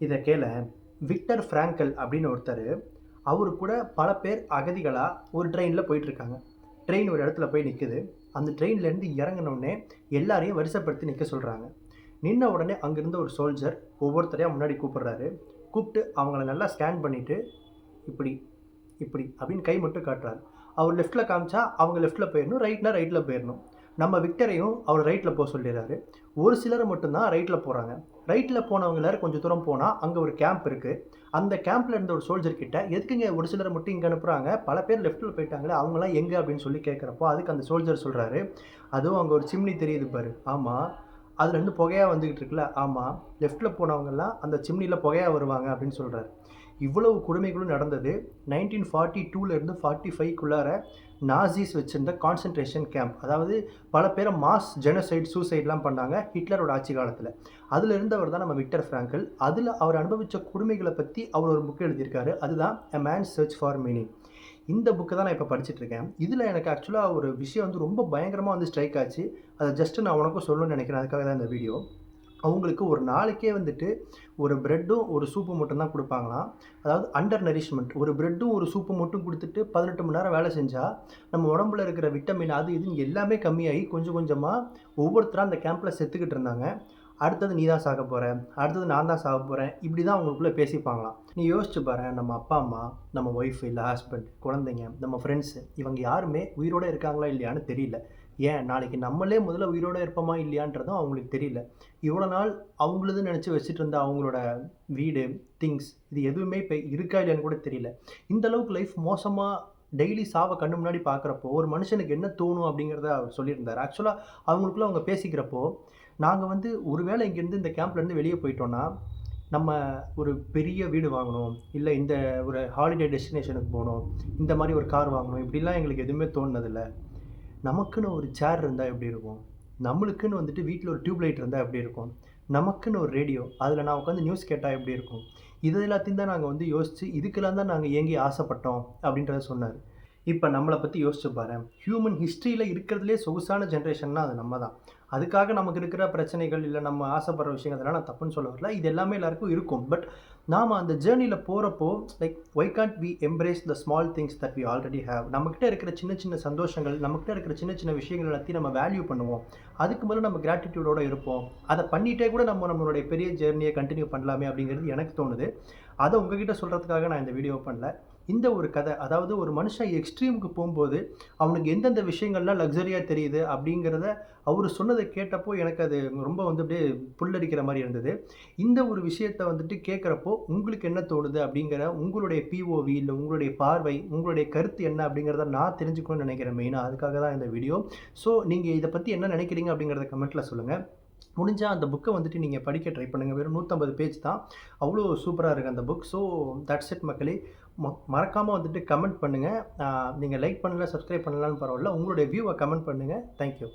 இத கேளேன். விக்டர் ஃப்ராங்கல் அப்படின்னு ஒருத்தரு, அவரு கூட பல பேர் அகதிகளா ஒரு ட்ரெயின்ல போயிட்டுருக்காங்க. ட்ரெயின் ஒரு இடத்துல போய் நிக்குது. அந்த ட்ரெயின்லேருந்து இறங்குனோனே எல்லாரையும் வரிசைப்படுத்தி நிக்க சொல்றாங்க. நின்ன உடனே அங்க இருந்த ஒரு சோல்ஜர் ஒவ்வொருத்தரையா முன்னாடி கூப்பிடுறாரு. கூப்பிட்டு அவங்கள நல்லா ஸ்கேன் பண்ணிட்டு, இப்படி, இப்படி அப்படின்னு கை மட்டும் காட்டுறாரு. அவர் லெஃப்ட்ல காமிச்சா அவங்க லெஃப்ட்ல போயிரணும். ரைட்னா ரைட்ல போயிரணும். நம்ம விக்டரையும் அவர் ரைட்ல போ சொல்லிறாரு. ஒரு சிலர் மட்டும் தான் ரைட்ல போறாங்க. ரைட்ல போனவங்க எல்லாரும் கொஞ்சம் தூரம் போனா, அங்க ஒரு கேம்ப் இருக்கு. அந்த கேம்ப்ல இருந்த ஒரு சோல்ஜர் கிட்ட, "எதுக்குங்க ஒரு சிலர மட்டும் இங்க அனுப்புறாங்க? பல பேர் லெஃப்ட்ல போயிட்டாங்களே, அவங்கலாம் எங்க?" அப்படின்னு சொல்லி கேட்கிறப்போ, அதுக்கு அந்த சோல்ஜர் சொல்றாரு, "அதுவும் அங்க ஒரு சிம்னி தெரியுது பாரு." "ஆமா." "அதுலேருந்து புகையா வந்துகிட்டு இருக்குல்ல." "ஆமா." "லெஃப்ட்ல போனவங்கலாம் அந்த சிம்னில புகையா வருவாங்க." அப்படின்னு சொல்றாரு. இவ்வளவு கொடுமைகளும் நடந்தது 1942ல இருந்து 45க்குள்ளார நாசிஸ் வச்சிருந்த கான்சன்ட்ரேஷன் கேம்ப். அதாவது பல பேர மாஸ் ஜெனோசைட், சூசைட்லாம் பண்ணாங்க ஹிட்லரோட ஆட்சி காலத்துல. அதுல இருந்தவர் தான் நம்ம விக்டர் ஃப்ராங்கல். அதுல அவர் அனுபவிச்ச கொடுமைகள பத்தி அவர் ஒரு புக் எழுதியிருக்காரு. அதுதான் a man's search for meaning. இந்த புக்க தான் நான் இப்ப படிச்சுட்டு இருக்கேன். இதுல எனக்கு ஆக்சுவலா ஒரு விஷயம் வந்து ரொம்ப பயங்கரமா வந்து ஸ்ட்ரைக் ஆச்சு. அத ஜஸ்ட் நான் உனக்கும் சொல்லணும்னு நெனைக்கிறேன். அதுக்காக தான் இந்த வீடியோ. அவங்களுக்கு ஒரு நாளைக்கே வந்துட்டு ஒரு பிரெட்டும், ஒரு சூப்பும் மட்டும் தான் குடுப்பாங்களாம். அதாவது அண்டர் நரிஷ்மென்ட். ஒரு பிரெட்டும், ஒரு சூப்பும் மட்டும் குடுத்துட்டு 18 மணி நேரம் வேலை செஞ்சா, நம்ம உடம்புல இருக்கிற விட்டமின் அது இதுன்னு எல்லாமே கம்மியாகி கொஞ்சம் கொஞ்சமா ஒவ்வொருத்தரா அந்த கேம்ப்ல செத்துக்கிட்டு இருந்தாங்க. அடுத்தது நீ தான் சாகப் போற, அடுத்தது நான் தான் சாகப் போறேன். இப்படி தான் அவங்களுக்குள்ள பேசிப்பாங்களாம். நீ யோசிச்சு பாரேன், நம்ம அப்பா, அம்மா, நம்ம ஒய்ஃப் இல்ல ஹஸ்பண்ட், குழந்தைங்க, நம்ம ஃப்ரெண்ட்ஸ் இவங்க யாருமே உயிரோட இருக்காங்களா இல்லையான்னு தெரியல. ஏன் நாளைக்கு நம்மளே முதல்ல உயிரோட இருப்போமா இல்லையான்றதும் அவங்களுக்கு தெரியல. இவ்வளோ நாள் அவங்களுதுன்னு நினச்சு வச்சுட்டு இருந்த அவங்களோட வீடு, திங்ஸ் இது எதுவுமே இப்ப இருக்கா இல்லையான்னு கூட தெரியல. இந்த அளவுக்கு லைஃப் மோசமா டெய்லி சாவ கண்ணு முன்னாடி பார்க்குறப்போ, ஒரு மனுஷனுக்கு என்ன தோணும் அப்படிங்கிறத அவர் சொல்லியிருந்தாரு. ஆக்சுவலா அவங்களுக்குள்ள அவங்க பேசிக்கிறப்போ, நாங்க வந்து ஒருவேளை இங்கேருந்து இந்த கேம்ப்லேருந்து வெளிய போயிட்டோம்னா, நம்ம ஒரு பெரிய வீடு வாங்கணும், இல்ல இந்த ஒரு ஹாலிடே டெஸ்டினேஷனுக்கு போணும், இந்த மாரி ஒரு கார் வாங்கணும், இப்படிலாம் எங்களுக்கு எதுவுமே தோணுனதில்ல. நமக்குன்னு ஒரு சேர் இருந்தா எப்படி இருக்கும்? நம்மளுக்குன்னு வந்துட்டு வீட்ல ஒரு டியூப் லைட் இருந்தா எப்படி இருக்கும்? நமக்குன்னு ஒரு ரேடியோ, அதுல நான் உட்காந்து நியூஸ் கேட்டா எப்படி இருக்கும்? இது எல்லாத்தையும் தான் நாங்க வந்து யோசிச்சு, இதுக்கெல்லாம் தான் நாங்க ஏங்கி ஆசைப்பட்டோம் அப்படின்றத சொன்னாரு. இப்ப நம்மள பத்தி யோசிச்சு பாரேன். ஹியூமன் ஹிஸ்டரியில இருக்கிறதுலயே சொகுசான ஜெனரேஷன்னா அது நம்ம தான். அதுக்காக நமக்கு இருக்கிற பிரச்சனைகள், இல்ல நம்ம ஆசைப்படுற விஷயங்கள் அதெல்லாம் நான் தப்புன்னு சொல்ல வரல. இது எல்லாமே எல்லாருக்கும் இருக்கும். பட் நாம அந்த ஜர்னில போறப்போ, like why can't we embrace the small things that we already have. நம்மகிட்ட இருக்கிற சின்ன சின்ன சந்தோஷங்கள், நம்மகிட்ட இருக்கிற சின்ன சின்ன விஷயங்கள் எல்லாத்தையும் நம்ம வேல்யூ பண்ணுவோம். அதுக்கு மேல நம்ம கிராட்டிட்யூடோட இருப்போம். அத பண்ணிட்டே கூட நம்ம நம்மளுடைய பெரிய ஜர்னிய கன்டின்யூ பண்ணலாமே அப்படிங்கிறது எனக்கு தோணுது. அத உங்ககிட்ட சொல்றதுக்காக நான் இந்த வீடியோ பண்ணல. இந்த ஒரு கதை, அதாவது ஒரு மனுஷன் எக்ஸ்ட்ரீமுக்கு போம்போது, அவனுக்கு எந்தெந்த விஷயங்கள்லாம் லக்ஸரியா தெரியுது அப்படிங்கிறத அவரு சொன்னத கேட்டப்போ, எனக்கு அது ரொம்ப வந்து அப்படியே புல்லரிக்கிற மாரி இருந்தது. இந்த ஒரு விஷயத்த வந்துட்டு கேட்கிறப்போ, உங்களுக்கு என்ன தோணுது அப்படிங்கிற உங்களுடைய பிஓவி இல்ல உங்களுடைய பார்வை, உங்களுடைய கருத்து என்ன அப்படிங்கிறத நான் தெரிஞ்சுக்கணும்னு நினைக்கிறேன் மெயினா. அதுக்காக தான் இந்த வீடியோ. ஸோ நீங்க இத பத்தி என்ன நினைக்கிறீங்க அப்படிங்கிறத கமெண்ட்ல சொல்லுங்க. முடிஞ்சா அந்த புக்க வந்துட்டு நீங்க படிக்க ட்ரை பண்ணுங்க. வெறும் 150 பேஜ் தான். அவ்ளோ சூப்பரா இருக்கு அந்த புக். ஸோ தட்ஸ் இட் மக்களே. மறக்காம வந்துட்டு கமெண்ட் பண்ணுங்க. நீங்க லைக் பண்ணல, சப்ஸ்கிரைப் பண்ணலனாலும் பரவால்ல. உங்களுடைய வியூவ கமெண்ட் பண்ணுங்க. Thank you.